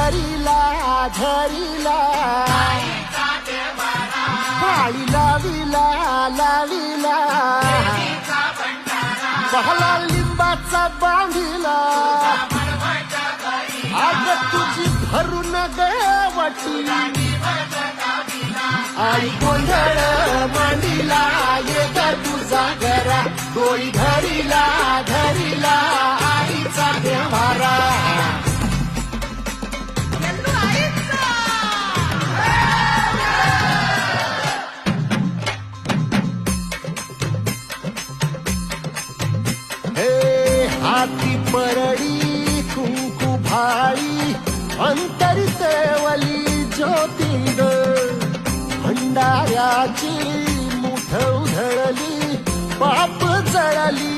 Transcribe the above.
धरिला धरिला काळी लाविला लाविला पहला लिंबाचा बांधिला आग तुझी भरून गवटी आणि गोंधळ मांडिला ये ग तुझा घरा डोळी धरिला धरिला आईचा देवारा हाती परडी कुंकू भाळी अंतरी सेवली ज्योतिंग भंडाऱ्याची मुठ उधळली पाप जळली